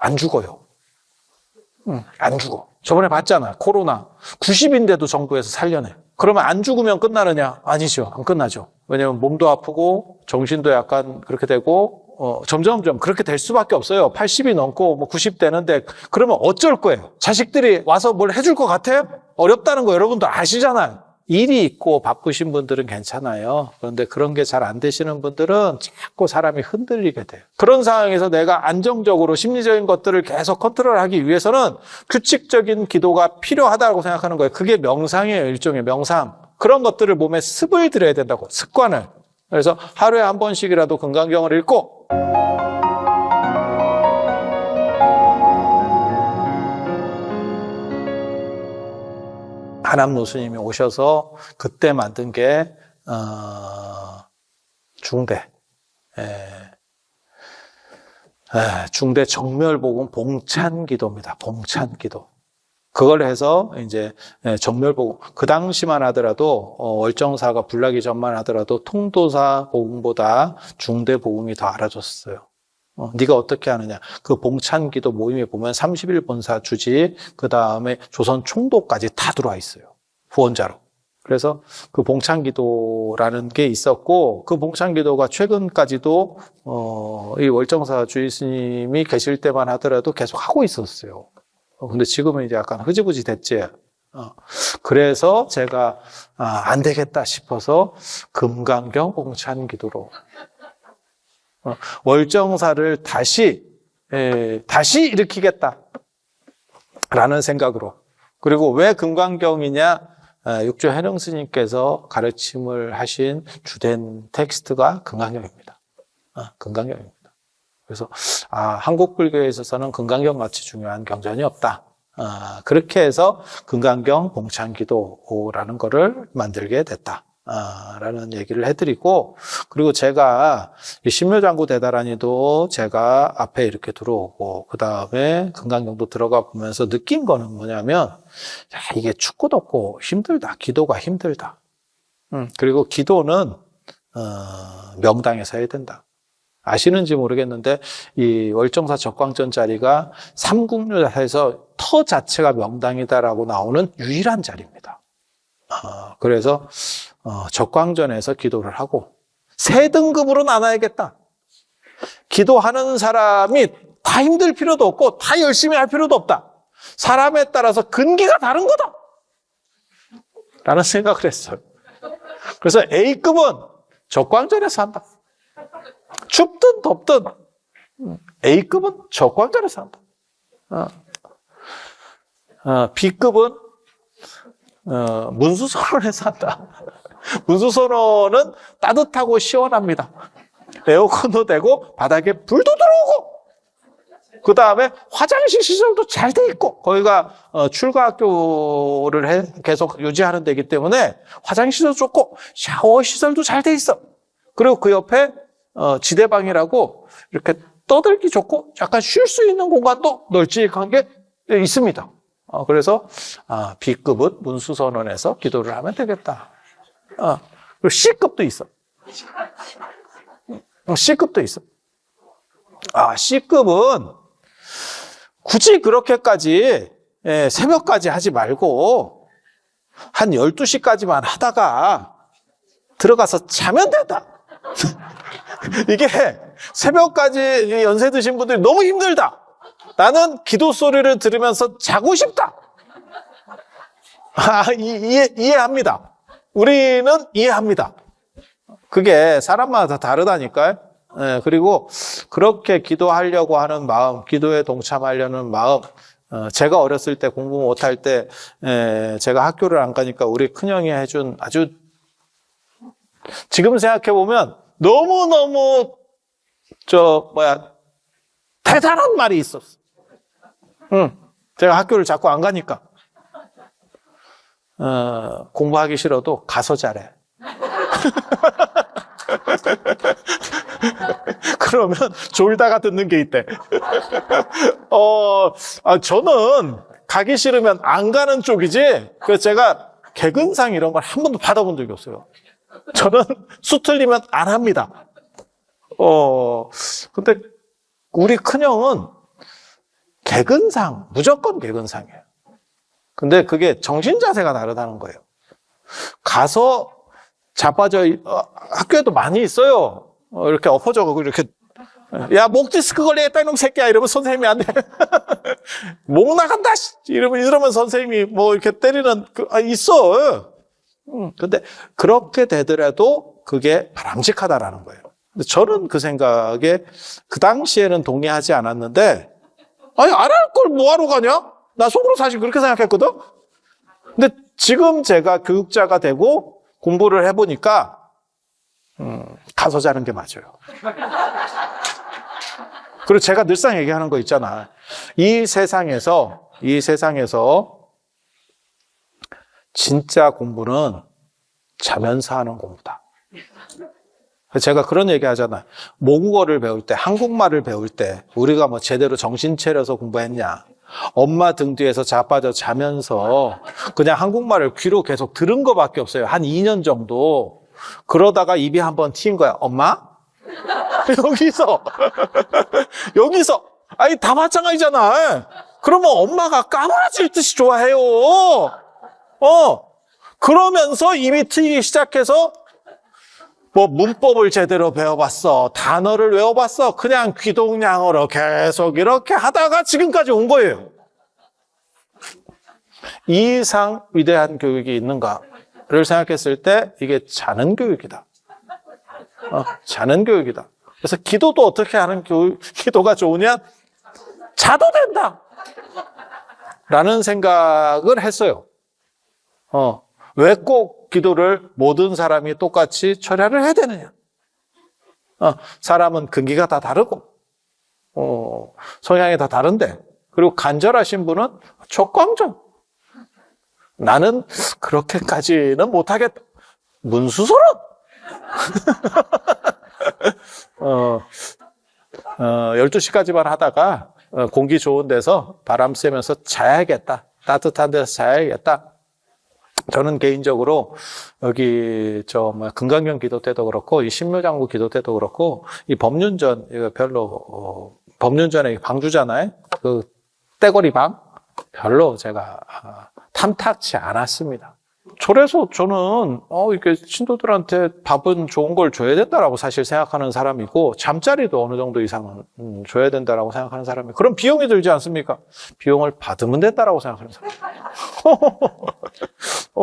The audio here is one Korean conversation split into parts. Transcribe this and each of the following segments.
안 죽어요. 안 죽어. 저번에 봤잖아. 코로나. 90인데도 정부에서 살려내. 그러면 안 죽으면 끝나느냐? 아니죠. 안 끝나죠. 왜냐면 몸도 아프고 정신도 약간 그렇게 되고 점점점 그렇게 될 수밖에 없어요. 80이 넘고 뭐 90 되는데 그러면 어쩔 거예요? 자식들이 와서 뭘 해줄 것 같아요? 어렵다는 거 여러분도 아시잖아요. 일이 있고 바쁘신 분들은 괜찮아요. 그런데 그런 게 잘 안 되시는 분들은 자꾸 사람이 흔들리게 돼요. 그런 상황에서 내가 안정적으로 심리적인 것들을 계속 컨트롤하기 위해서는 규칙적인 기도가 필요하다고 생각하는 거예요. 그게 명상이에요. 일종의 명상. 그런 것들을 몸에 습을 들여야 된다고. 습관을. 그래서 하루에 한 번씩이라도 금강경을 읽고 하남노 스님이 오셔서 그때 만든 게 중대 중대 정멸복음 봉찬기도입니다. 봉찬기도. 그걸 해서 이제 정멸복음, 그 당시만 하더라도 월정사가 불나기 전만 하더라도 통도사 복음보다 중대 복음이 더 알아졌어요. 네가 어떻게 하느냐. 그 봉찬기도 모임에 보면 30일 본사 주지, 그 다음에 조선 총독까지 다 들어와 있어요. 후원자로. 그래서 그 봉찬기도라는 게 있었고, 그 봉찬기도가 최근까지도 이 월정사 주의 스님이 계실 때만 하더라도 계속 하고 있었어요. 근데 지금은 이제 약간 흐지부지 됐지. 그래서 제가 안 되겠다 싶어서 금강경 봉찬기도로 월정사를 다시 일으키겠다라는 생각으로. 그리고 왜 금강경이냐? 육조 해능 스님께서 가르침을 하신 주된 텍스트가 금강경입니다. 금강경입니다. 그래서 한국 불교에 있어서는 금강경 같이 중요한 경전이 없다. 그렇게 해서 금강경 봉찬기도라는 거를 만들게 됐다. 라는 얘기를 해드리고, 그리고 제가 신묘장구 대다라니도 제가 앞에 이렇게 들어오고 그 다음에 금강경도 들어가 보면서 느낀 거는 뭐냐면, 이게 축구도 없고 힘들다. 기도가 힘들다. 그리고 기도는 명당에서 해야 된다. 아시는지 모르겠는데 이 월정사 적광전 자리가 삼국유사에서 터 자체가 명당이다라고 나오는 유일한 자리입니다. 그래서 적광전에서 기도를 하고 세 등급으로 나눠야겠다. 기도하는 사람이 다 힘들 필요도 없고 다 열심히 할 필요도 없다. 사람에 따라서 근기가 다른 거다. 라는 생각을 했어요. 그래서 A급은 적광전에서 한다. 춥든 덥든 A급은 적광전에서 한다. B급은 문수선언에서 한다. 문수선언은 따뜻하고 시원합니다. 에어컨도 되고 바닥에 불도 들어오고 그 다음에 화장실 시설도 잘 돼 있고, 거기가 출가학교를 계속 유지하는 데이기 때문에 화장실 시설도 좋고 샤워 시설도 잘 돼 있어. 그리고 그 옆에 지대방이라고 이렇게 떠들기 좋고 약간 쉴 수 있는 공간도 널찍한 게 있습니다. 그래서 B급은 문수선언에서 기도를 하면 되겠다. 그리고 C급도 있어. C급도 있어. C급은 굳이 그렇게까지 새벽까지 하지 말고 한 12시까지만 하다가 들어가서 자면 된다. 이게 새벽까지 연세 드신 분들이 너무 힘들다. 나는 기도 소리를 들으면서 자고 싶다. 이해합니다. 우리는 이해합니다. 그게 사람마다 다 다르다니까요. 그리고 그렇게 기도하려고 하는 마음, 기도에 동참하려는 마음, 제가 어렸을 때 공부 못할 때 제가 학교를 안 가니까 우리 큰형이 해준 아주, 지금 생각해보면 너무너무 대단한 말이 있었어. 제가 학교를 자꾸 안 가니까 공부하기 싫어도 가서 잘해. 그러면 졸다가 듣는 게 있대. 저는 가기 싫으면 안 가는 쪽이지, 그래서 제가 개근상 이런 걸 한 번도 받아본 적이 없어요. 저는 수 틀리면 안 합니다. 근데 우리 큰형은 개근상, 무조건 개근상이에요. 근데 그게 정신 자세가 다르다는 거예요. 가서 자빠져, 학교에도 많이 있어요. 이렇게 엎어져가고 이렇게, 야, 목 디스크 걸리겠다, 이놈 새끼야. 이러면 선생님이 안 돼. 목 나간다! 이러면 선생님이 뭐 이렇게 때리는, 있어. 근데 그렇게 되더라도 그게 바람직하다라는 거예요. 근데 저는 그 생각에 그 당시에는 동의하지 않았는데, 아니, 안 할 걸 뭐하러 가냐? 나 속으로 사실 그렇게 생각했거든? 근데 지금 제가 교육자가 되고 공부를 해보니까, 가서 자는 게 맞아요. 그리고 제가 늘상 얘기하는 거 있잖아. 이 세상에서 진짜 공부는 자면서 하는 공부다. 제가 그런 얘기 하잖아요. 모국어를 배울 때, 한국말을 배울 때, 우리가 뭐 제대로 정신 차려서 공부했냐. 엄마 등 뒤에서 자빠져 자면서 그냥 한국말을 귀로 계속 들은 거밖에 없어요. 한 2년 정도. 그러다가 입이 한번 튑 거야. 엄마? 여기서. 아니, 다 마찬가지잖아. 그러면 엄마가 까무라질 듯이 좋아해요. 그러면서 입이 트이기 시작해서 뭐 문법을 제대로 배워봤어. 단어를 외워봤어. 그냥 귀동냥으로 계속 이렇게 하다가 지금까지 온 거예요. 이 이상 위대한 교육이 있는가를 생각했을 때 이게 자는 교육이다. 자는 교육이다. 그래서 기도도 어떻게 하는 기도가 좋으냐? 자도 된다. 라는 생각을 했어요. 왜 꼭 기도를 모든 사람이 똑같이 철야를 해야 되느냐? 사람은 근기가 다 다르고, 성향이 다 다른데, 그리고 간절하신 분은 촉광전. 나는 그렇게까지는 못하겠다. 문수소론! 12시까지만 하다가 공기 좋은 데서 바람 쐬면서 자야겠다. 따뜻한 데서 자야겠다. 저는 개인적으로 여기 금강경 기도 때도 그렇고 이 신묘장구 기도 때도 그렇고 이 법륜전 이거 별로 법륜전에 방주잖아요. 그 떼거리 방 별로 제가 탐탁치 않았습니다. 그래서 저는 이렇게 신도들한테 밥은 좋은 걸 줘야 된다라고 사실 생각하는 사람이고 잠자리도 어느 정도 이상은 줘야 된다라고 생각하는 사람이에요. 그럼 비용이 들지 않습니까? 비용을 받으면 된다라고 생각하는 사람.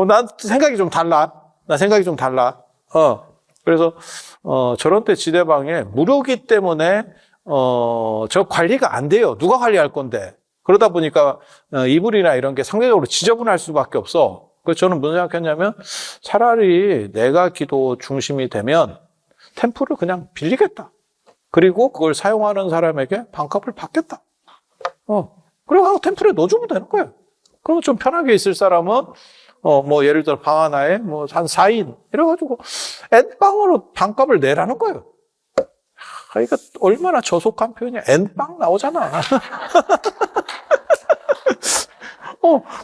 난 생각이 좀 달라. 그래서 저런 때 지대방에 무료기 때문에 저 관리가 안 돼요. 누가 관리할 건데. 그러다 보니까 이불이나 이런 게 상대적으로 지저분할 수밖에 없어. 그래서 저는 무슨 생각했냐면 차라리 내가 기도 중심이 되면 템플을 그냥 빌리겠다. 그리고 그걸 사용하는 사람에게 반값을 받겠다. 그리고 템플에 넣어주면 되는 거예요. 그러면 좀 편하게 있을 사람은 뭐 예를 들어 방 하나에 뭐 한 4인 이래가지고 N방으로 반값을 내라는 거예요. 이거 얼마나 저속한 표현이야. N방 나오잖아.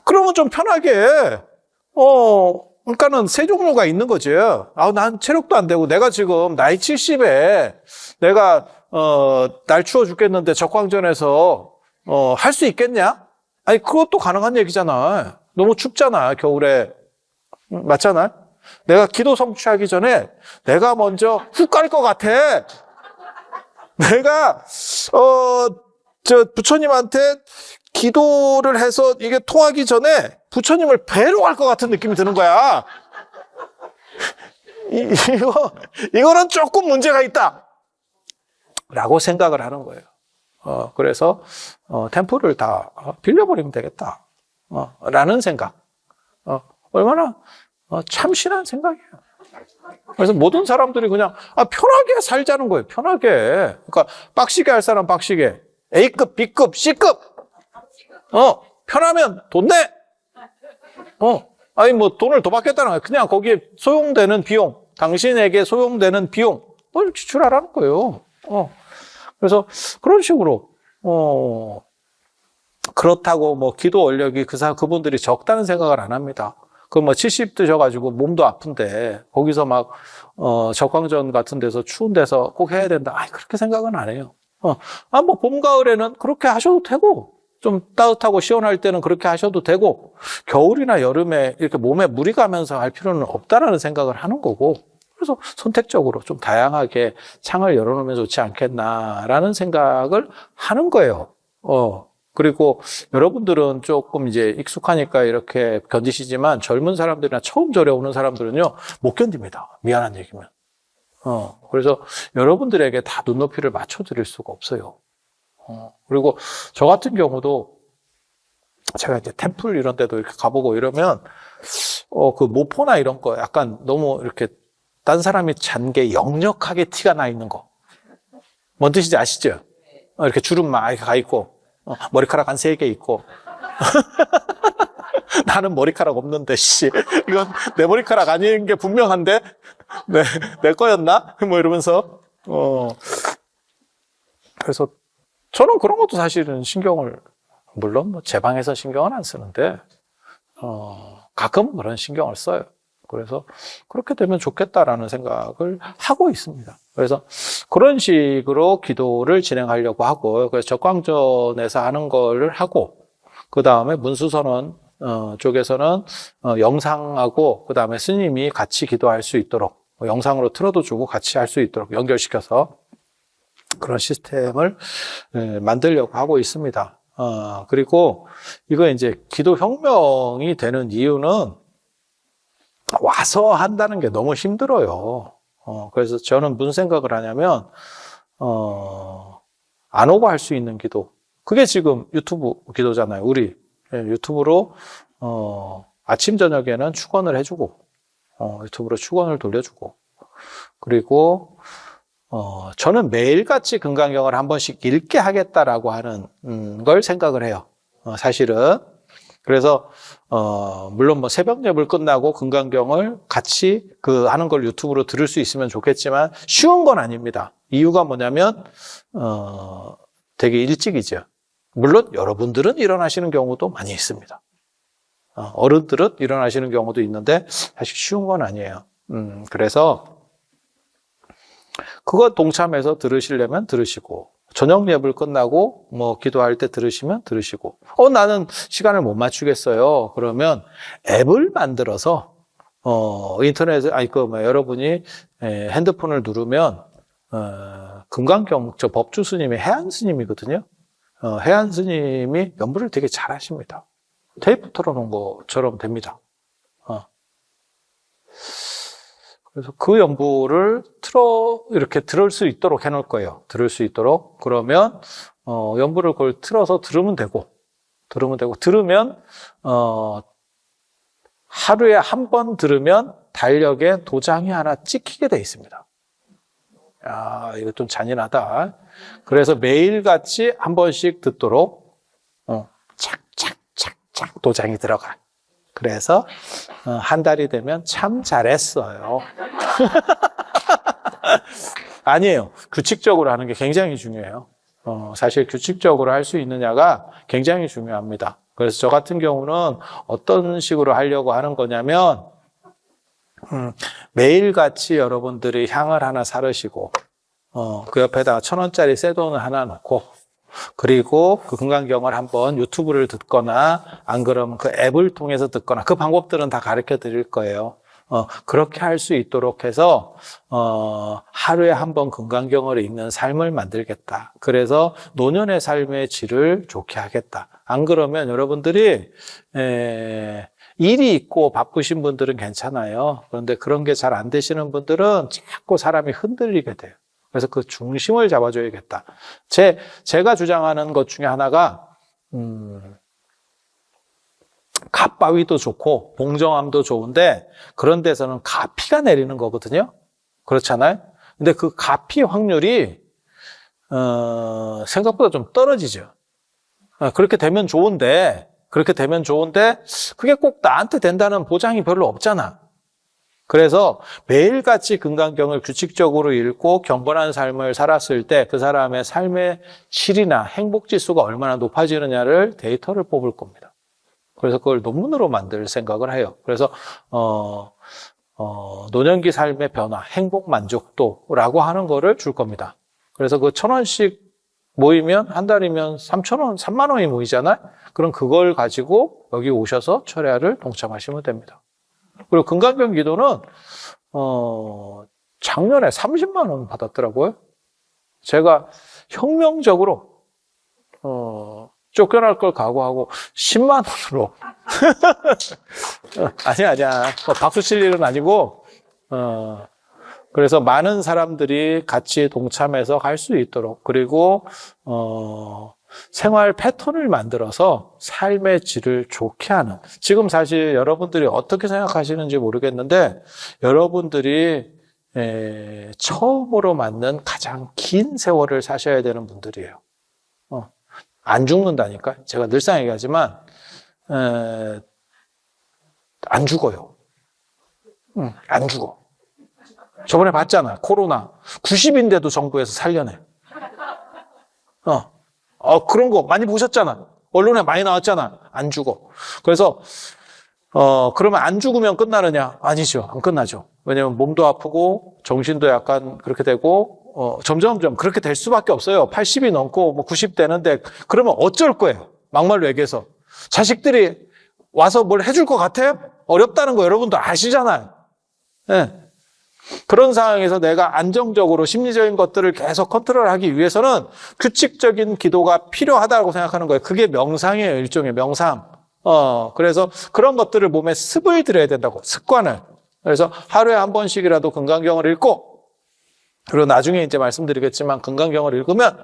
그러면 좀 편하게 그러니까는 세 종류가 있는 거지. 난 체력도 안 되고 내가 지금 나이 70에 내가 날 추워 죽겠는데 적광전에서 할 수 있겠냐? 아니 그것도 가능한 얘기잖아. 너무 춥잖아 겨울에. 맞잖아. 내가 기도 성취하기 전에 내가 먼저 훅 갈 것 같아. 내가 부처님한테 기도를 해서 이게 통하기 전에 부처님을 뵈러 갈 것 같은 느낌이 드는 거야. 이거는 조금 문제가 있다. 라고 생각을 하는 거예요. 그래서, 템플을 다 빌려버리면 되겠다. 라는 생각. 얼마나, 참신한 생각이에요. 그래서 모든 사람들이 그냥, 편하게 살자는 거예요. 편하게. 그러니까, 빡시게 할 사람 빡시게. A급, B급, C급. 편하면 돈 내! 아니, 뭐, 돈을 더 받겠다는 거야. 그냥 거기에 소용되는 비용, 당신에게 소용되는 비용을 지출하라는 거예요. 그래서 그런 식으로, 그렇다고 뭐, 기도 원력이 그분들이 적다는 생각을 안 합니다. 뭐, 70 드셔가지고 몸도 아픈데, 거기서 막, 적광전 같은 데서 추운 데서 꼭 해야 된다. 그렇게 생각은 안 해요. 뭐, 봄, 가을에는 그렇게 하셔도 되고, 좀 따뜻하고 시원할 때는 그렇게 하셔도 되고, 겨울이나 여름에 이렇게 몸에 무리 가면서 할 필요는 없다라는 생각을 하는 거고, 그래서 선택적으로 좀 다양하게 창을 열어놓으면 좋지 않겠나라는 생각을 하는 거예요. 그리고 여러분들은 조금 이제 익숙하니까 이렇게 견디시지만 젊은 사람들이나 처음 절에 오는 사람들은요, 못 견딥니다. 미안한 얘기면. 그래서 여러분들에게 다 눈높이를 맞춰드릴 수가 없어요. 그리고 저 같은 경우도 제가 이제 템플 이런 데도 이렇게 가보고 이러면, 그 모포나 이런 거 약간 너무 이렇게 딴 사람이 잔 게 역력하게 티가 나 있는 거. 뭔 뜻인지 아시죠? 이렇게 주름 막 이렇게 가 있고, 머리카락 한 3개 있고. 나는 머리카락 없는데, 이건 내 머리카락 아닌 게 분명한데? 내 거였나? 뭐 이러면서, 그래서 저는 그런 것도 사실은 물론 뭐 제 방에서 신경은 안 쓰는데, 가끔은 그런 신경을 써요. 그래서 그렇게 되면 좋겠다라는 생각을 하고 있습니다. 그래서 그런 식으로 기도를 진행하려고 하고, 그래서 적광전에서 하는 걸 하고, 그 다음에 문수선언 쪽에서는 영상하고, 그 다음에 스님이 같이 기도할 수 있도록, 영상으로 틀어도 주고 같이 할 수 있도록 연결시켜서 그런 시스템을 만들려고 하고 있습니다. 그리고 이거 이제 기도 혁명이 되는 이유는 와서 한다는 게 너무 힘들어요. 그래서 저는 무슨 생각을 하냐면, 안 오고 할 수 있는 기도. 그게 지금 유튜브 기도잖아요. 우리 유튜브로, 아침, 저녁에는 축원을 해주고, 유튜브로 축원을 돌려주고, 그리고, 저는 매일같이 금강경을 한 번씩 읽게 하겠다라고 하는 걸 생각을 해요. 사실은. 그래서 물론 뭐 새벽 예불 끝나고 금강경을 같이 하는 걸 유튜브로 들을 수 있으면 좋겠지만 쉬운 건 아닙니다. 이유가 뭐냐면 되게 일찍이죠. 물론 여러분들은 일어나시는 경우도 많이 있습니다. 어른들은 일어나시는 경우도 있는데 사실 쉬운 건 아니에요. 그래서 그거 동참해서 들으시려면 들으시고, 저녁 예불 끝나고 뭐 기도할 때 들으시면 들으시고, 나는 시간을 못 맞추겠어요. 그러면 앱을 만들어서 인터넷에 여러분이 핸드폰을 누르면 금강경 법주 스님이 해안 스님이거든요. 해안 스님이 연불을 되게 잘하십니다. 테이프 틀어놓은 것처럼 됩니다. 그래서 그 연부를 이렇게 들을 수 있도록 해놓을 거예요. 들을 수 있도록. 그러면, 연부를 그걸 틀어서 들으면 되고, 들으면, 하루에 한 번 들으면 달력에 도장이 하나 찍히게 돼 있습니다. 이거 좀 잔인하다. 그래서 매일같이 한 번씩 듣도록, 착착착착 도장이 들어가. 그래서 한 달이 되면 참 잘했어요. 아니에요. 규칙적으로 하는 게 굉장히 중요해요. 사실 규칙적으로 할 수 있느냐가 굉장히 중요합니다. 그래서 저 같은 경우는 어떤 식으로 하려고 하는 거냐면, 매일같이 여러분들이 향을 하나 사르시고, 그 옆에다가 1,000원짜리 쇠돈을 하나 넣고, 그리고 그 금강경을 한번 유튜브를 듣거나, 안 그러면 그 앱을 통해서 듣거나, 그 방법들은 다 가르쳐 드릴 거예요. 그렇게 할 수 있도록 해서, 하루에 한 번 금강경을 읽는 삶을 만들겠다. 그래서 노년의 삶의 질을 좋게 하겠다. 안 그러면 여러분들이, 일이 있고 바쁘신 분들은 괜찮아요. 그런데 그런 게 잘 안 되시는 분들은 자꾸 사람이 흔들리게 돼요. 그래서 그 중심을 잡아줘야겠다. 제가 주장하는 것 중에 하나가, 갓바위도 좋고, 봉정암도 좋은데, 그런 데서는 가피가 내리는 거거든요? 그렇잖아요? 근데 그 가피 확률이, 생각보다 좀 떨어지죠. 그렇게 되면 좋은데, 그게 꼭 나한테 된다는 보장이 별로 없잖아. 그래서 매일같이 금강경을 규칙적으로 읽고 경건한 삶을 살았을 때 그 사람의 삶의 질이나 행복지수가 얼마나 높아지느냐를 데이터를 뽑을 겁니다. 그래서 그걸 논문으로 만들 생각을 해요. 그래서 노년기 삶의 변화, 행복 만족도라고 하는 거를 줄 겁니다. 그래서 그 1,000원씩 모이면 한 달이면 3,000원, 3만 원이 모이잖아요. 그럼 그걸 가지고 여기 오셔서 철야를 동참하시면 됩니다. 그리고 금강경 기도는 작년에 30만 원 받았더라고요. 제가 혁명적으로 쫓겨날 걸 각오하고 10만 원으로 아니야. 박수 칠 일은 아니고 그래서 많은 사람들이 같이 동참해서 할 수 있도록, 그리고 생활 패턴을 만들어서 삶의 질을 좋게 하는, 지금 사실 여러분들이 어떻게 생각하시는지 모르겠는데 여러분들이 처음으로 맞는 가장 긴 세월을 사셔야 되는 분들이에요. 안 죽는다니까. 제가 늘상 얘기하지만 안 죽어요. 안 죽어. 저번에 봤잖아. 코로나 90인데도 정부에서 살려내. 그런 거 많이 보셨잖아. 언론에 많이 나왔잖아. 안 죽어. 그래서 그러면 안 죽으면 끝나느냐? 아니죠. 안 끝나죠. 왜냐면 몸도 아프고 정신도 약간 그렇게 되고 점점점 그렇게 될 수밖에 없어요. 80이 넘고 뭐 90 되는데 그러면 어쩔 거예요. 막말로 얘기해서. 자식들이 와서 뭘 해줄 것 같아요? 어렵다는 거 여러분도 아시잖아요. 네. 그런 상황에서 내가 안정적으로 심리적인 것들을 계속 컨트롤하기 위해서는 규칙적인 기도가 필요하다고 생각하는 거예요. 그게 명상이에요. 일종의 명상. 그래서 그런 것들을 몸에 습을 들여야 된다고. 습관을. 그래서 하루에 한 번씩이라도 금강경을 읽고, 그리고 나중에 이제 말씀드리겠지만 금강경을 읽으면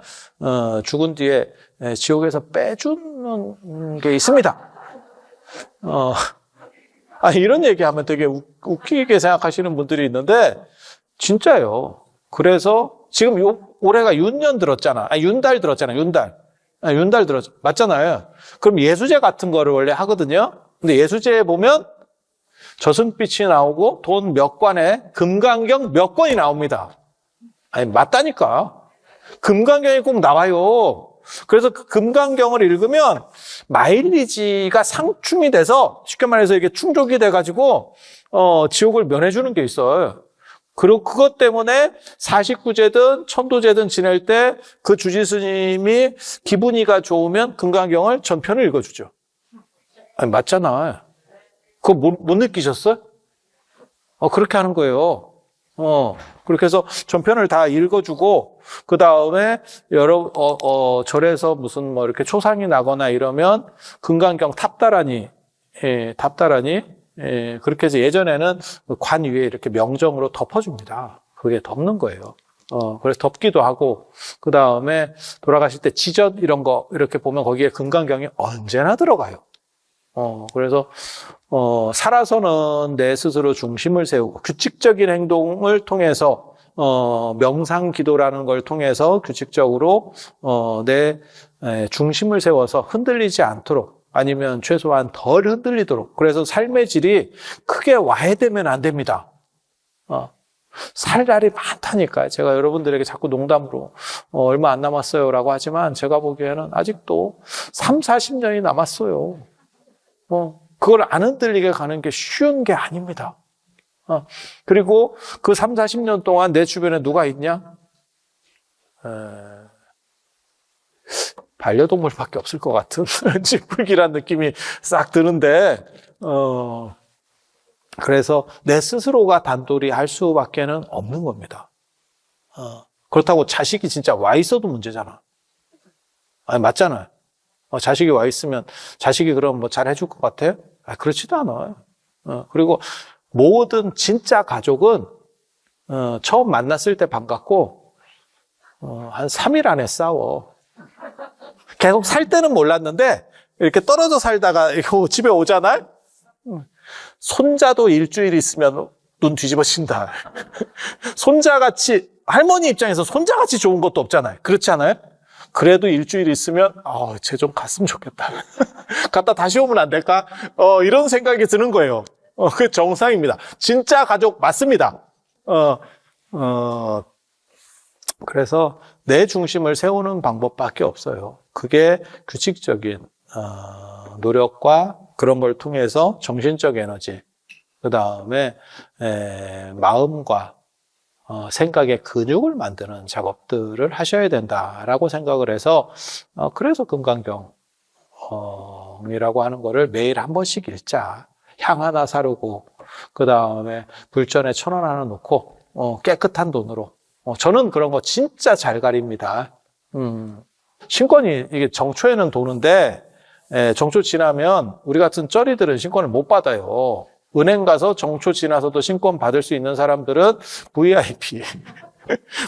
죽은 뒤에 지옥에서 빼주는 게 있습니다. 이런 얘기하면 되게 웃기게 생각하시는 분들이 있는데 진짜요. 그래서 지금 올해가 윤년 들었잖아. 윤달 들었잖아. 윤달 들었죠. 맞잖아요. 그럼 예수제 같은 거를 원래 하거든요. 근데 예수제에 보면 저승빛이 나오고 돈 몇 관에 금강경 몇 권이 나옵니다. 맞다니까. 금강경이 꼭 나와요. 그래서 그 금강경을 읽으면 마일리지가 상충이 돼서, 쉽게 말해서 이게 충족이 돼가지고 지옥을 면해주는 게 있어요. 그리고 그것 때문에 49제든 천도제든 지낼 때 그 주지스님이 기분이가 좋으면 금강경을 전편을 읽어주죠. 맞잖아. 그거 못 느끼셨어요? 그렇게 하는 거예요. 그렇게 해서 전편을 다 읽어주고, 그 다음에 절에서 무슨 뭐 이렇게 초상이 나거나 이러면 금강경 탑다라니, 그렇게 해서 예전에는 관 위에 이렇게 명정으로 덮어줍니다. 그게 덮는 거예요. 그래서 덮기도 하고, 그 다음에 돌아가실 때 지전 이런 거 이렇게 보면 거기에 금강경이 언제나 들어가요. 그래서 살아서는 내 스스로 중심을 세우고 규칙적인 행동을 통해서 명상 기도라는 걸 통해서 규칙적으로 내 중심을 세워서 흔들리지 않도록, 아니면 최소한 덜 흔들리도록. 그래서 삶의 질이 크게 와해되면 안 됩니다. 살 날이 많다니까요. 제가 여러분들에게 자꾸 농담으로 얼마 안 남았어요 라고 하지만 제가 보기에는 아직도 3, 40년이 남았어요. 그걸 안 흔들리게 가는 게 쉬운 게 아닙니다. 그리고 그 3, 40년 동안 내 주변에 누가 있냐? 반려동물밖에 없을 것 같은 찌푸기란 느낌이 싹 드는데, 그래서 내 스스로가 단돌이 할 수밖에는 없는 겁니다. 그렇다고 자식이 진짜 와 있어도 문제잖아. 맞잖아요. 자식이 와 있으면 자식이 그럼 뭐 잘 해줄 것 같아요? 그렇지도 않아요. 그리고 모든 진짜 가족은 처음 만났을 때 반갑고 한 3일 안에 싸워. 계속 살 때는 몰랐는데 이렇게 떨어져 살다가 집에 오잖아요. 손자도 일주일 있으면 눈 뒤집어진다. 손자같이, 할머니 입장에서 손자같이 좋은 것도 없잖아요. 그렇지 않아요? 그래도 일주일 있으면 쟤 좀 갔으면 좋겠다. 갔다 다시 오면 안 될까? 이런 생각이 드는 거예요. 그게 정상입니다. 진짜 가족 맞습니다. 그래서 내 중심을 세우는 방법밖에 없어요. 그게 규칙적인 노력과 그런 걸 통해서 정신적 에너지, 그 다음에 마음과 생각의 근육을 만드는 작업들을 하셔야 된다라고 생각을 해서 그래서 금강경이라고 하는 거를 매일 한 번씩 읽자. 향 하나 사르고 그 다음에 불전에 1,000원 하나 놓고 깨끗한 돈으로 저는 그런 거 진짜 잘 가립니다. 신권이 이게 정초에는 도는데 정초 지나면 우리 같은 쩌리들은 신권을 못 받아요. 은행 가서 정초 지나서도 신권 받을 수 있는 사람들은 VIP.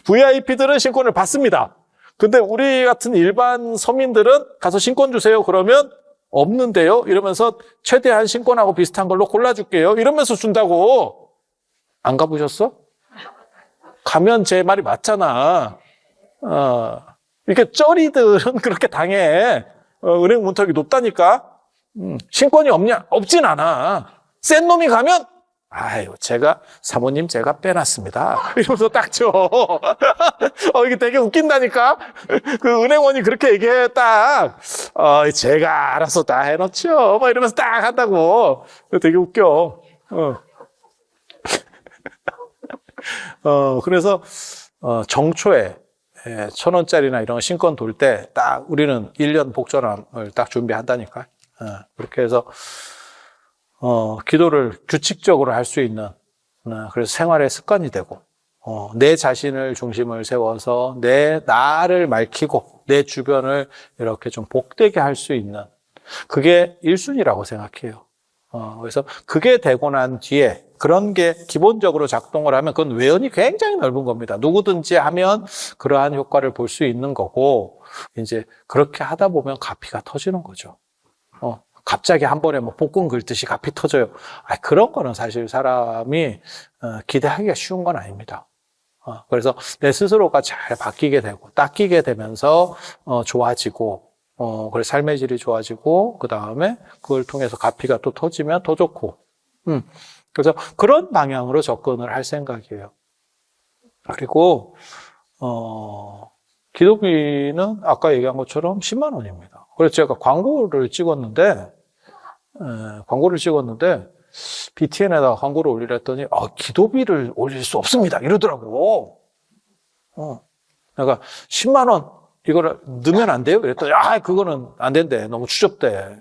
VIP들은 신권을 받습니다. 근데 우리 같은 일반 서민들은 가서 신권 주세요. 그러면 없는데요. 이러면서 최대한 신권하고 비슷한 걸로 골라줄게요. 이러면서 준다고. 안 가보셨어? 가면 제 말이 맞잖아. 이렇게 쩌리들은 그렇게 당해. 은행 문턱이 높다니까. 신권이 없냐? 없진 않아. 센 놈이 가면 아유 제가 사모님 제가 빼놨습니다. 이러면서 딱 줘. 이게 되게 웃긴다니까. 그 은행원이 그렇게 얘기해 딱. 제가 알아서 다 해놓죠. 막 이러면서 딱 한다고. 되게 웃겨. 그래서 정초에 1,000원짜리나 이런 신권 돌 때 딱 우리는 1년 복전함을 딱 준비한다니까. 그렇게 해서 기도를 규칙적으로 할 수 있는 그래서 생활의 습관이 되고 내 자신을 중심을 세워서 나를 밝히고 내 주변을 이렇게 좀 복되게 할 수 있는 그게 1순위라고 생각해요. 그래서 그게 되고 난 뒤에 그런 게 기본적으로 작동을 하면 그건 외연이 굉장히 넓은 겁니다. 누구든지 하면 그러한 효과를 볼 수 있는 거고 이제 그렇게 하다 보면 가피가 터지는 거죠. 갑자기 한 번에 뭐 복근 긁듯이 가피 터져요. 그런 거는 사실 사람이 기대하기가 쉬운 건 아닙니다. 그래서 내 스스로가 잘 바뀌게 되고 닦이게 되면서 좋아지고 그래서 삶의 질이 좋아지고 그 다음에 그걸 통해서 가피가 또 터지면 더 좋고 그래서 그런 방향으로 접근을 할 생각이에요. 그리고 기도비는 아까 얘기한 것처럼 10만 원입니다. 그래서 제가 광고를 찍었는데 BTN에다가 광고를 올리려 했더니 기도비를 올릴 수 없습니다 이러더라고. 내가 10만 원 이거를 넣으면 안 돼요? 그랬더니 그거는 안 된대. 너무 추접대.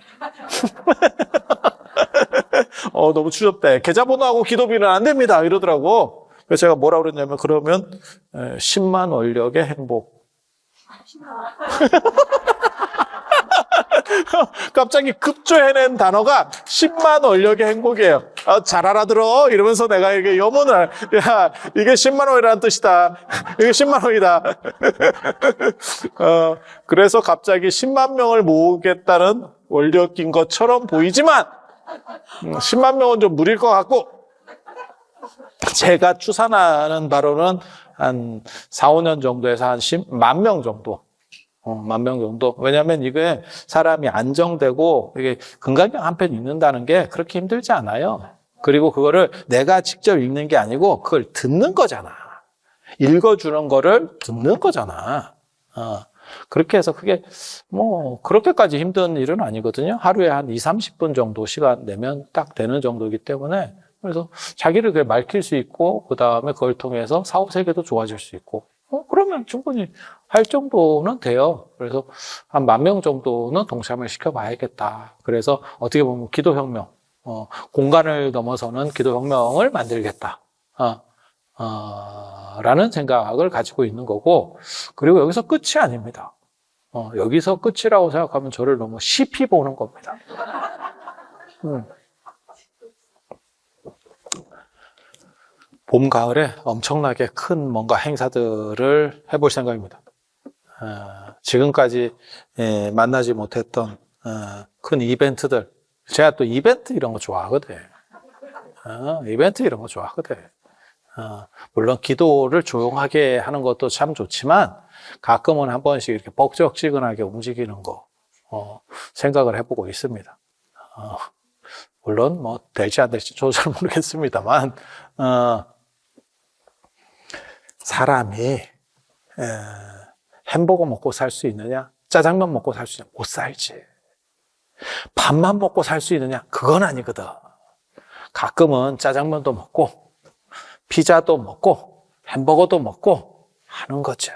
너무 추접대. 계좌번호하고 기도비는 안 됩니다 이러더라고. 그래서 제가 뭐라 그랬냐면 그러면 10만 원력의 행복. 갑자기 급조해낸 단어가 10만 원력의 행복이에요. 잘 알아들어. 이러면서 내가 이게 염원을, 이게 10만 원이라는 뜻이다. 이게 10만 원이다. 그래서 갑자기 10만 명을 모으겠다는 원력인 것처럼 보이지만, 10만 명은 좀 무리일 것 같고, 제가 추산하는 바로는 한 4, 5년 정도에서 한 10만 명 정도. 10,000명 정도. 왜냐하면 이게 사람이 안정되고 이게 금강경 한 편 읽는다는 게 그렇게 힘들지 않아요. 그리고 그거를 내가 직접 읽는 게 아니고 그걸 듣는 거잖아. 읽어주는 거를 듣는 거잖아. 그렇게 해서 그게 뭐 그렇게까지 힘든 일은 아니거든요. 하루에 한 2, 30분 정도 시간 내면 딱 되는 정도이기 때문에 그래서 자기를 그게 밝힐 수 있고 그 다음에 그걸 통해서 사후 세계도 좋아질 수 있고 그러면 충분히 할 정도는 돼요. 그래서 한 10,000명 정도는 동참을 시켜봐야겠다. 그래서 어떻게 보면 기도혁명, 공간을 넘어서는 기도혁명을 만들겠다. 라는 생각을 가지고 있는 거고, 그리고 여기서 끝이 아닙니다. 여기서 끝이라고 생각하면 저를 너무 시피 보는 겁니다. 봄, 가을에 엄청나게 큰 뭔가 행사들을 해볼 생각입니다. 지금까지 만나지 못했던 큰 이벤트들. 제가 또 이벤트 이런 거 좋아하거든. 이벤트 이런 거 좋아하거든. 물론 기도를 조용하게 하는 것도 참 좋지만 가끔은 한 번씩 이렇게 뻑적지근하게 움직이는 거 생각을 해보고 있습니다. 물론 뭐 될지 안 될지 저도 잘 모르겠습니다만 사람이 햄버거 먹고 살 수 있느냐? 짜장면 먹고 살 수 있느냐? 못 살지. 밥만 먹고 살 수 있느냐? 그건 아니거든. 가끔은 짜장면도 먹고 피자도 먹고 햄버거도 먹고 하는 거죠.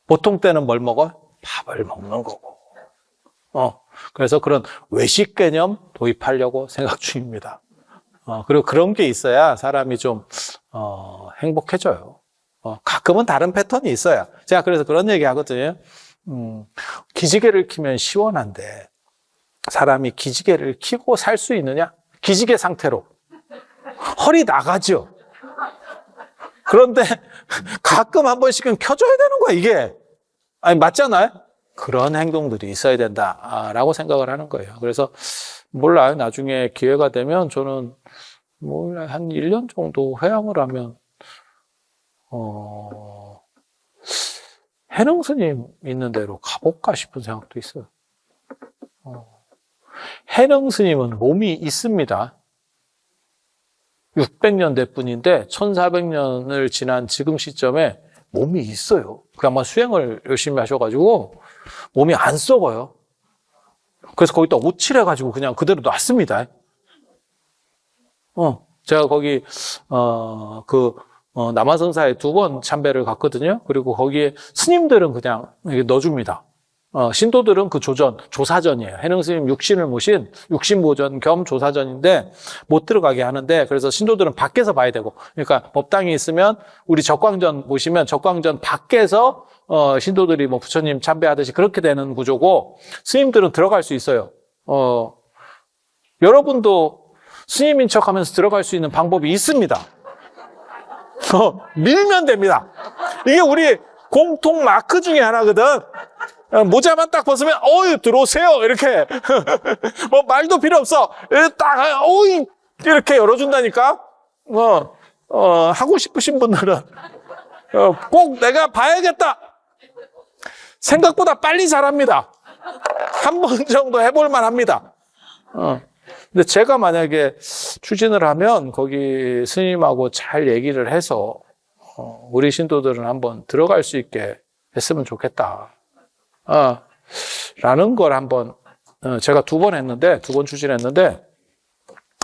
보통 때는 뭘 먹어? 밥을 먹는 거고. 그래서 그런 외식 개념 도입하려고 생각 중입니다. 그리고 그런 게 있어야 사람이 좀, 행복해져요. 가끔은 다른 패턴이 있어야. 제가 그래서 그런 얘기 하거든요. 기지개를 키면 시원한데, 사람이 기지개를 키고 살 수 있느냐? 기지개 상태로. 허리 나가죠. 그런데 가끔 한 번씩은 켜줘야 되는 거야, 이게. 아니, 맞잖아요? 그런 행동들이 있어야 된다라고 생각을 하는 거예요. 그래서 몰라요. 나중에 기회가 되면 저는 한 1년 정도 회양을 하면 해능 스님 있는 데로 가볼까 싶은 생각도 있어요. 해능 스님은 몸이 있습니다. 600년대 분인데 1400년을 지난 지금 시점에 몸이 있어요. 그 아마 수행을 열심히 하셔가지고 몸이 안 썩어요. 그래서 거기다 오칠해가지고 그냥 그대로 놨습니다. 제가 거기 남한선사에 2번 참배를 갔거든요. 그리고 거기에 스님들은 그냥 넣어줍니다. 신도들은 그 조사전이에요. 해능 스님 육신을 모신 육신보전 겸 조사전인데 못 들어가게 하는데, 그래서 신도들은 밖에서 봐야 되고, 그러니까 법당이 있으면 우리 적광전 보시면 적광전 밖에서 신도들이 뭐 부처님 참배하듯이 그렇게 되는 구조고, 스님들은 들어갈 수 있어요. 여러분도 스님인 척 하면서 들어갈 수 있는 방법이 있습니다. 밀면 됩니다. 이게 우리 공통 마크 중에 하나거든. 모자만 딱 벗으면 들어오세요 이렇게. 뭐 말도 필요 없어. 딱 이렇게 열어준다니까. 하고 싶으신 분들은 꼭 내가 봐야겠다. 생각보다 빨리 잘합니다. 한 번 정도 해볼 만합니다. 근데 제가 만약에 추진을 하면 거기 스님하고 잘 얘기를 해서 우리 신도들은 한번 들어갈 수 있게 했으면 좋겠다. 라는 걸 한번, 제가 2번 했는데, 2번 추진했는데,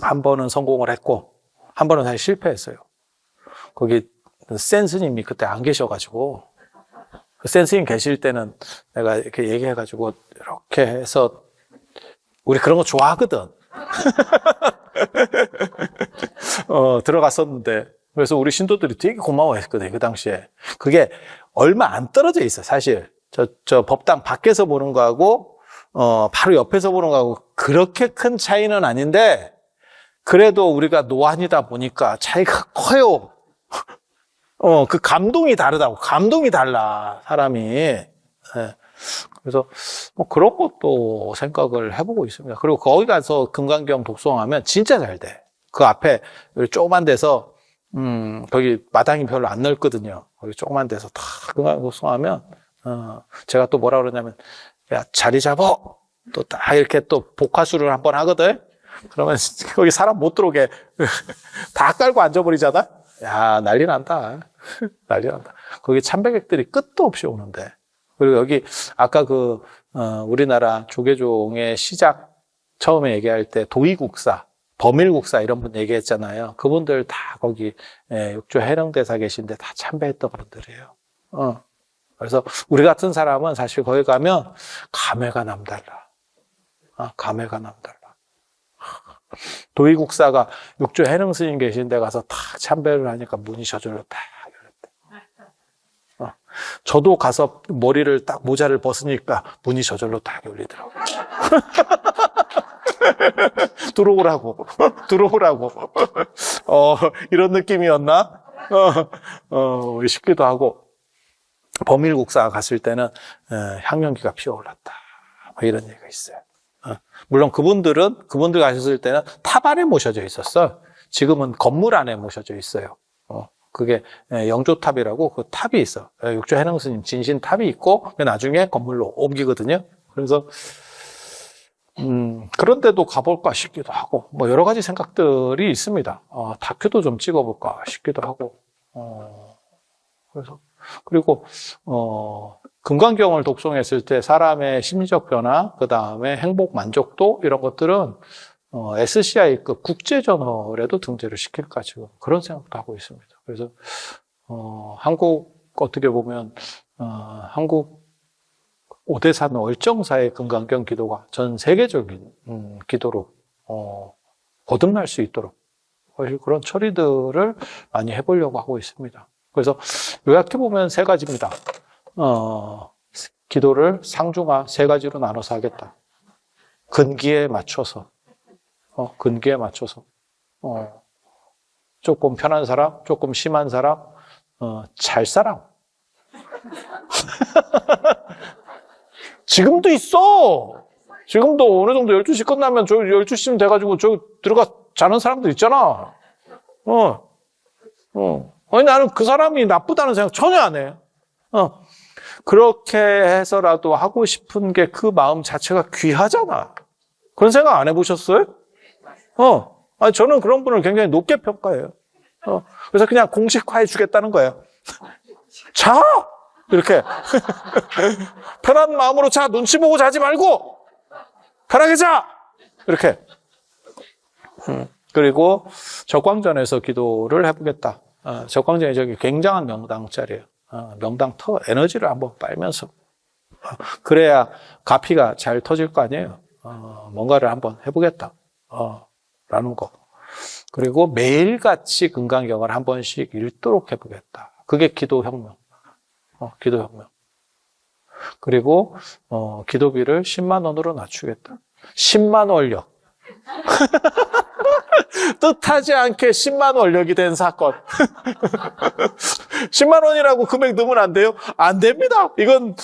한 번은 성공을 했고, 한 번은 사실 실패했어요. 거기 센 스님이 그때 안 계셔가지고, 센 스님 계실 때는 내가 이렇게 얘기해가지고, 이렇게 해서, 우리 그런 거 좋아하거든. 들어갔었는데, 그래서 우리 신도들이 되게 고마워했거든요, 그 당시에. 그게 얼마 안 떨어져 있어요, 사실. 저 법당 밖에서 보는 거하고, 바로 옆에서 보는 거하고 그렇게 큰 차이는 아닌데, 그래도 우리가 노안이다 보니까 차이가 커요. 그 감동이 다르다고. 감동이 달라, 사람이. 네. 그래서 그런 것도 생각을 해보고 있습니다. 그리고 거기 가서 금강경 독송하면 진짜 잘 돼. 그 앞에 조그만 데서, 거기 마당이 별로 안 넓거든요. 거기 조그만 데서 다 금강경 독송하면, 제가 또 뭐라 그러냐면, 야, 자리 잡어! 또 다 이렇게 또 복화수를 한번 하거든? 그러면 거기 사람 못 들어오게 다 깔고 앉아버리잖아? 야, 난리 난다. 난리 난다. 거기 참배객들이 끝도 없이 오는데. 그리고 여기 아까 우리나라 조계종의 시작 처음에 얘기할 때 도의국사, 범일국사 이런 분 얘기했잖아요. 그분들 다 거기 육조 해령대사 계신데 다 참배했던 분들이에요. 그래서 우리 같은 사람은 사실 거기 가면 감회가 남달라. 감회가 남달라. 도의국사가 육조 해능 스님 계신 데 가서 다 참배를 하니까 문이 저절로 딱 열렸대. 저도 가서 머리를 딱 모자를 벗으니까 문이 저절로 딱 열리더라고요. 들어오라고. 이런 느낌이었나? 싶기도 하고. 범일국사 갔을 때는 향연기가 피어올랐다. 뭐 이런 얘기가 있어요. 물론 그분들 가셨을 때는 탑 안에 모셔져 있었어. 지금은 건물 안에 모셔져 있어요. 그게 영조탑이라고 그 탑이 있어. 육조 해능 스님 진신 탑이 있고 나중에 건물로 옮기거든요. 그래서 그런데도 가볼까 싶기도 하고 뭐 여러 가지 생각들이 있습니다. 다큐도 좀 찍어볼까 싶기도 하고. 그리고 금강경을 독송했을 때 사람의 심리적 변화, 그 다음에 행복 만족도 이런 것들은 SCI급 국제 저널에도 등재를 시킬까 지금 그런 생각도 하고 있습니다. 그래서 한국 어떻게 보면 한국 오대산 얼정사의 금강경 기도가 전 세계적인 기도로 거듭날 수 있도록 그런 처리들을 많이 해보려고 하고 있습니다. 그래서 요약해 보면 세 가지입니다. 기도를 상중하 세 가지로 나눠서 하겠다. 근기에 맞춰서, 조금 편한 사람, 조금 심한 사람, 잘 사람. 지금도 있어! 지금도 어느 정도 12시 끝나면 12시쯤 돼가지고 들어가 자는 사람들 있잖아. 아니, 나는 그 사람이 나쁘다는 생각 전혀 안 해. 그렇게 해서라도 하고 싶은 게 그 마음 자체가 귀하잖아. 그런 생각 안 해보셨어요? 아니, 저는 그런 분을 굉장히 높게 평가해요. 그래서 그냥 공식화해 주겠다는 거예요. 자! 이렇게. 편한 마음으로 자! 눈치 보고 자지 말고! 편하게 자! 이렇게. 그리고 적광전에서 기도를 해보겠다. 적광전이 저기 굉장한 명당짜리예요. 명당 에너지를 한번 빨면서. 그래야 가피가 잘 터질 거 아니에요. 뭔가를 한번 해보겠다. 라는 거. 그리고 매일같이 금강경을 한 번씩 읽도록 해보겠다. 그게 기도혁명. 기도혁명. 그리고 기도비를 10만 원으로 낮추겠다. 10만 원력. 뜻하지 않게 10만 원력이 된 사건. 10만 원이라고 금액 넣으면 안 돼요? 안 됩니다. 이건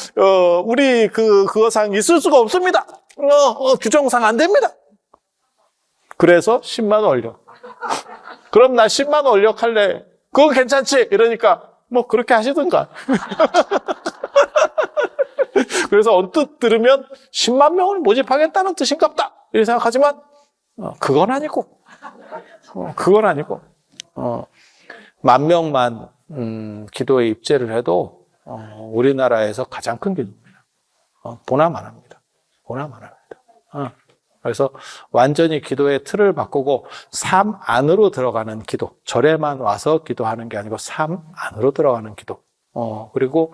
우리 그거상 있을 수가 없습니다. 규정상 안 됩니다. 그래서 10만 원력. 그럼 나 10만 원력 할래. 그거 괜찮지? 이러니까 뭐 그렇게 하시든가. 그래서 언뜻 들으면 10만 명을 모집하겠다는 뜻인가 보다. 이렇게 생각하지만 그건 아니고. 그건 아니고. 10,000명만 기도에 입제를 해도 우리나라에서 가장 큰 기도입니다. 보나마납니다. 보나마납니다. 그래서 완전히 기도의 틀을 바꾸고 삶 안으로 들어가는 기도. 절에만 와서 기도하는 게 아니고 삶 안으로 들어가는 기도. 그리고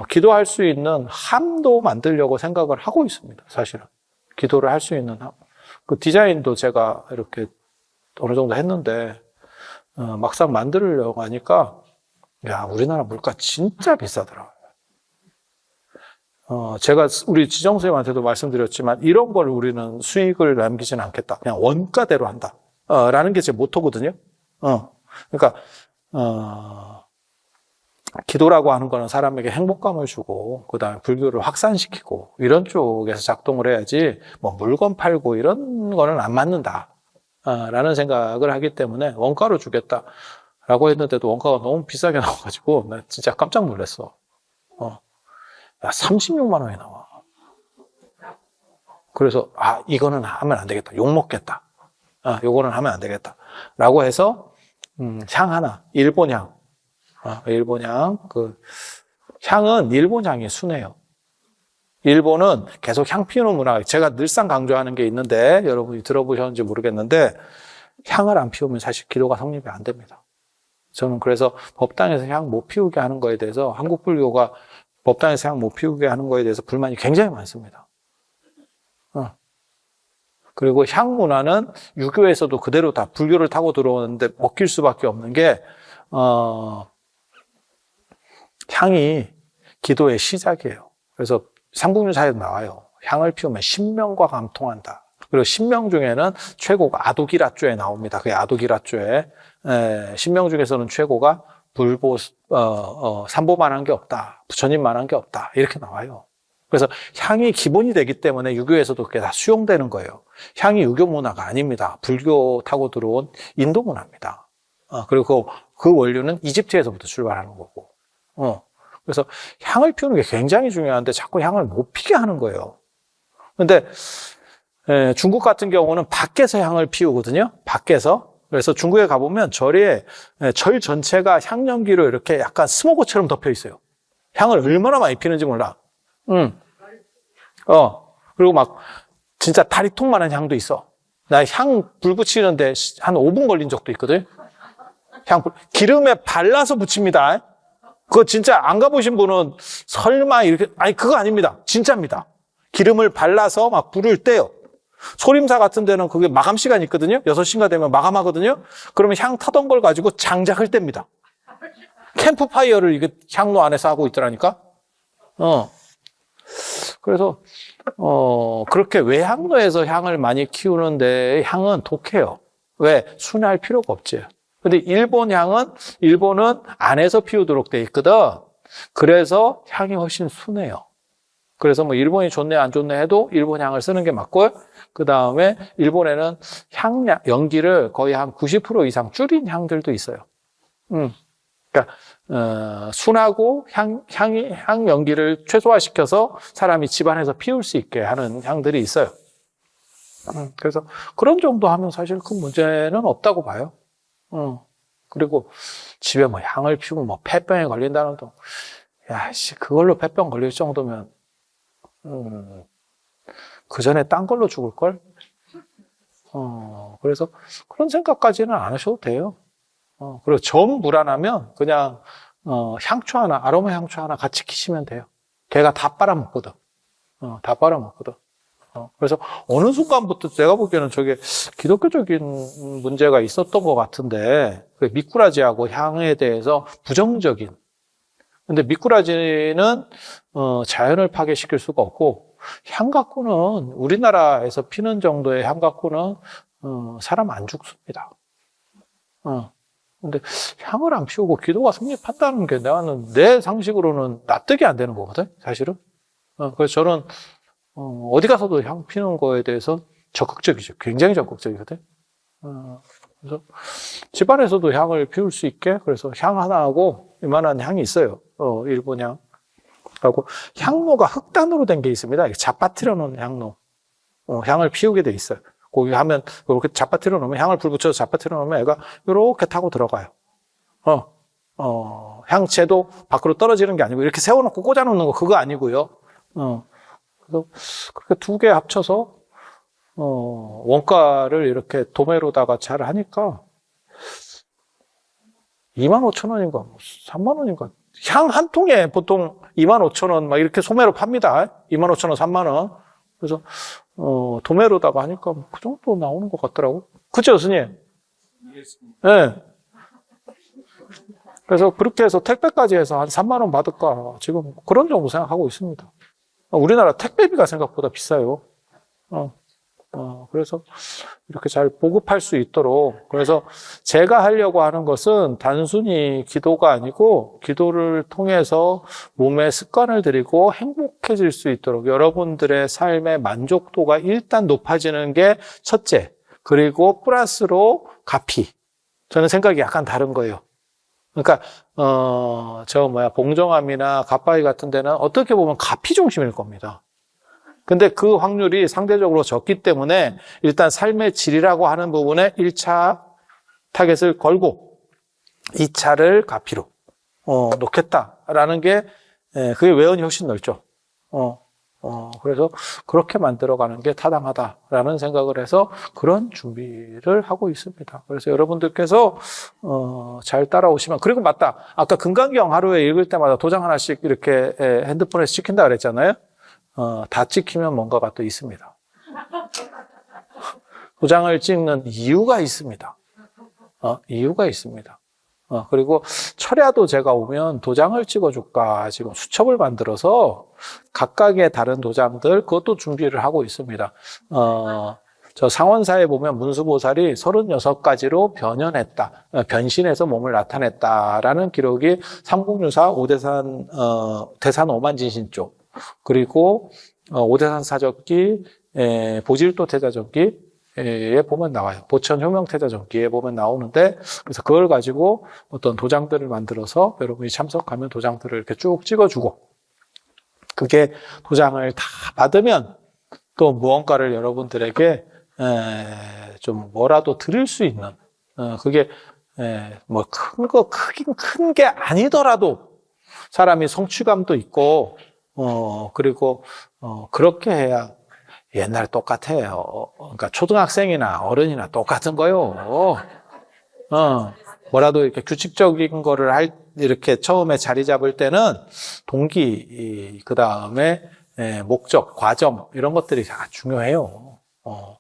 기도할 수 있는 함도 만들려고 생각을 하고 있습니다. 사실은. 기도를 할 수 있는 함. 그 디자인도 제가 이렇게 어느 정도 했는데 막상 만들려고 하니까 야, 우리나라 물가 진짜 비싸더라고요. 제가 우리 지정선생님한테도 말씀드렸지만 이런 걸 우리는 수익을 남기지는 않겠다. 그냥 원가대로 한다. 라는 게 제 모토거든요. 그러니까 기도라고 하는 거는 사람에게 행복감을 주고 그다음에 불교를 확산시키고 이런 쪽에서 작동을 해야지 뭐 물건 팔고 이런 거는 안 맞는다. 라는 생각을 하기 때문에 원가로 주겠다라고 했는데도 원가가 너무 비싸게 나와가지고 나 진짜 깜짝 놀랐어. 야, 36만 원이 나와. 그래서 이거는 하면 안 되겠다. 욕 먹겠다. 요거는 하면 안 되겠다. 라고 해서 향 하나, 일본향. 일본향. 향은 일본향이 순해요. 일본은 계속 향 피우는 문화. 제가 늘상 강조하는 게 있는데 여러분이 들어보셨는지 모르겠는데 향을 안 피우면 사실 기도가 성립이 안 됩니다. 저는 그래서 법당에서 향 못 피우게 하는 거에 대해서 한국 불교가 법당에서 향 못 피우게 하는 거에 대해서 불만이 굉장히 많습니다. 그리고 향 문화는 유교에서도 그대로 다 불교를 타고 들어오는데 먹힐 수밖에 없는 게 향이 기도의 시작이에요. 그래서 상북유사에도 나와요. 향을 피우면 신명과 감통한다. 그리고 신명 중에는 최고가 아도기라조에 나옵니다. 그게 아도기라조에 신명 중에서는 최고가 불보 삼보만한 게 없다. 부처님만한 게 없다. 이렇게 나와요. 그래서 향이 기본이 되기 때문에 유교에서도 그게 다 수용되는 거예요. 향이 유교 문화가 아닙니다. 불교 타고 들어온 인도 문화입니다. 그리고 그 원료는 이집트에서부터 출발하는 거고. 그래서 향을 피우는 게 굉장히 중요한데 자꾸 향을 못 피게 하는 거예요. 근데 중국 같은 경우는 밖에서 향을 피우거든요. 밖에서. 그래서 중국에 가보면 절 전체가 향연기로 이렇게 약간 스모그처럼 덮여 있어요. 향을 얼마나 많이 피는지 몰라. 그리고 막 진짜 다리통만한 향도 있어. 나 향 불 붙이는데 한 5분 걸린 적도 있거든. 기름에 발라서 붙입니다. 그거 진짜 안 가보신 분은 설마 이렇게, 아니, 그거 아닙니다. 진짜입니다. 기름을 발라서 막 불을 떼요. 소림사 같은 데는 그게 마감 시간이 있거든요. 6시인가 되면 마감하거든요. 그러면 향 타던 걸 가지고 장작을 뗍니다. 캠프파이어를 이게 향로 안에서 하고 있더라니까. 그래서, 그렇게 외향로에서 향을 많이 키우는데 향은 독해요. 왜? 순할 필요가 없지. 근데 일본은 안에서 피우도록 돼 있거든. 그래서 향이 훨씬 순해요. 그래서 뭐 일본이 좋네 안 좋네 해도 일본 향을 쓰는 게 맞고요. 그 다음에 일본에는 연기를 거의 한 90% 이상 줄인 향들도 있어요. 그러니까 순하고 향 연기를 최소화시켜서 사람이 집안에서 피울 수 있게 하는 향들이 있어요. 그래서 그런 정도 하면 사실 큰 문제는 없다고 봐요. 그리고 집에 뭐 향을 피우고 뭐 폐병에 걸린다는 동, 야, 씨, 그걸로 폐병 걸릴 정도면, 그 전에 딴 걸로 죽을걸? 그래서 그런 생각까지는 안 하셔도 돼요. 그리고 정 불안하면 그냥, 아로마 향초 하나 같이 키시면 돼요. 걔가 다 빨아먹거든. 다 빨아먹거든. 그래서 어느 순간부터 내가 보기에는 저게 기독교적인 문제가 있었던 것 같은데, 미꾸라지하고 향에 대해서 부정적인. 근데 미꾸라지는, 자연을 파괴시킬 수가 없고, 향 갖고는, 우리나라에서 피는 정도의 향 갖고는, 사람 안 죽습니다. 근데 향을 안 피우고 기도가 성립한다는 게 내 상식으로는 납득이 안 되는 거거든, 사실은. 그래서 저는, 어디 가서도 향 피는 거에 대해서 적극적이죠. 굉장히 적극적이거든. 그래서 집안에서도 향을 피울 수 있게, 그래서 향 하나하고 이만한 향이 있어요. 일본 향. 하고, 향로가 흑단으로 된 게 있습니다. 잡아뜨려 놓은 향로. 향을 피우게 돼 있어요. 거기 하면, 이렇게 잡아뜨려 놓으면, 향을 불 붙여서 잡아뜨려 놓으면 애가 이렇게 타고 들어가요. 향채도 밖으로 떨어지는 게 아니고, 이렇게 세워놓고 꽂아놓는 거, 그거 아니고요. 그래서 그렇게 두 개 합쳐서 원가를 이렇게 도매로다가 잘 하니까 25,000원인가 30,000원인가 향 한 통에 보통 25,000원 막 이렇게 소매로 팝니다. 25,000원, 30,000원. 그래서 도매로다가 하니까 그 정도 나오는 것 같더라고. 그죠, 스님? 네. 그래서 그렇게 해서 택배까지 해서 한 30,000원 받을까 지금 그런 정도 생각하고 있습니다. 우리나라 택배비가 생각보다 비싸요. 그래서 이렇게 잘 보급할 수 있도록. 그래서 제가 하려고 하는 것은 단순히 기도가 아니고 기도를 통해서 몸에 습관을 들이고 행복해질 수 있도록 여러분들의 삶의 만족도가 일단 높아지는 게 첫째. 그리고 플러스로 가피. 저는 생각이 약간 다른 거예요. 그러니까 봉정암이나 갓바위 같은 데는 어떻게 보면 가피 중심일 겁니다. 근데 그 확률이 상대적으로 적기 때문에 일단 삶의 질이라고 하는 부분에 1차 타겟을 걸고 2차를 가피로 놓겠다라는 게 그게 외연이 훨씬 넓죠. 그래서 그렇게 만들어가는 게 타당하다라는 생각을 해서 그런 준비를 하고 있습니다. 그래서 여러분들께서 잘 따라오시면, 그리고 맞다. 아까 금강경 하루에 읽을 때마다 도장 하나씩 이렇게 핸드폰에서 찍힌다 그랬잖아요. 다 찍히면 뭔가가 또 있습니다. 도장을 찍는 이유가 있습니다. 이유가 있습니다. 그리고 철야도 제가 오면 도장을 찍어줄까 지금 수첩을 만들어서 각각의 다른 도장들 그것도 준비를 하고 있습니다. 저 상원사에 보면 문수보살이 36가지로 변신해서 몸을 나타냈다라는 기록이 삼국유사 대산 오만진신 쪽, 그리고 오대산 사적기, 보질도 태자전기 에 보면 나와요. 보천 효명태자전기에 보면 나오는데, 그래서 그걸 가지고 어떤 도장들을 만들어서 여러분이 참석하면 도장들을 이렇게 쭉 찍어주고, 그게 도장을 다 받으면 또 무언가를 여러분들에게 좀 뭐라도 드릴 수 있는, 그게 뭐 크긴 큰 게 아니더라도 사람이 성취감도 있고, 그리고 그렇게 해야 옛날 똑같아요. 그러니까 초등학생이나 어른이나 똑같은 거요. 뭐라도 이렇게 규칙적인 거를 이렇게 처음에 자리 잡을 때는 동기, 그 다음에 목적, 과정, 이런 것들이 다 중요해요.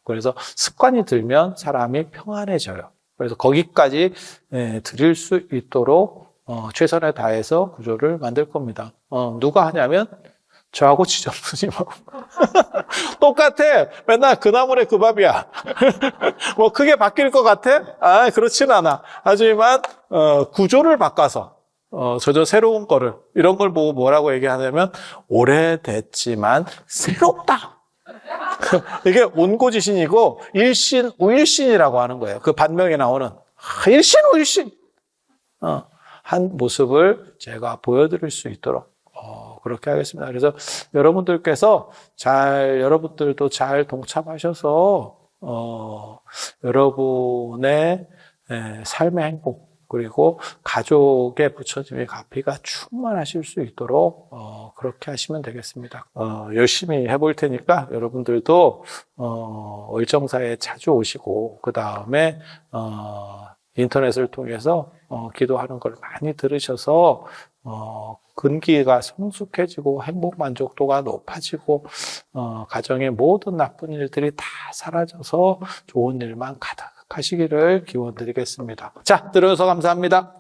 그래서 습관이 들면 사람이 평안해져요. 그래서 거기까지 드릴 수 있도록 최선을 다해서 구조를 만들 겁니다. 누가 하냐면 저하고 지점수님하고 똑같아. 맨날 그 나물에 그 밥이야. 뭐 크게 바뀔 것 같아? 그렇진 않아. 하지만 구조를 바꿔서 저 새로운 거를 이런 걸 보고 뭐라고 얘기하냐면 오래됐지만 새롭다. 이게 온고지신이고 일신 우일신이라고 하는 거예요. 그 반명에 나오는 일신 우일신 한 모습을 제가 보여드릴 수 있도록 그렇게 하겠습니다. 그래서 여러분들께서 여러분들도 잘 동참하셔서 여러분의 삶의 행복 그리고 가족의 부처님의 가피가 충만하실 수 있도록 그렇게 하시면 되겠습니다. 열심히 해볼 테니까 여러분들도 월정사에 자주 오시고 그 다음에 인터넷을 통해서 기도하는 걸 많이 들으셔서 근기가 성숙해지고 행복 만족도가 높아지고 가정의 모든 나쁜 일들이 다 사라져서 좋은 일만 가득하시기를 기원드리겠습니다. 자, 들어줘서 감사합니다.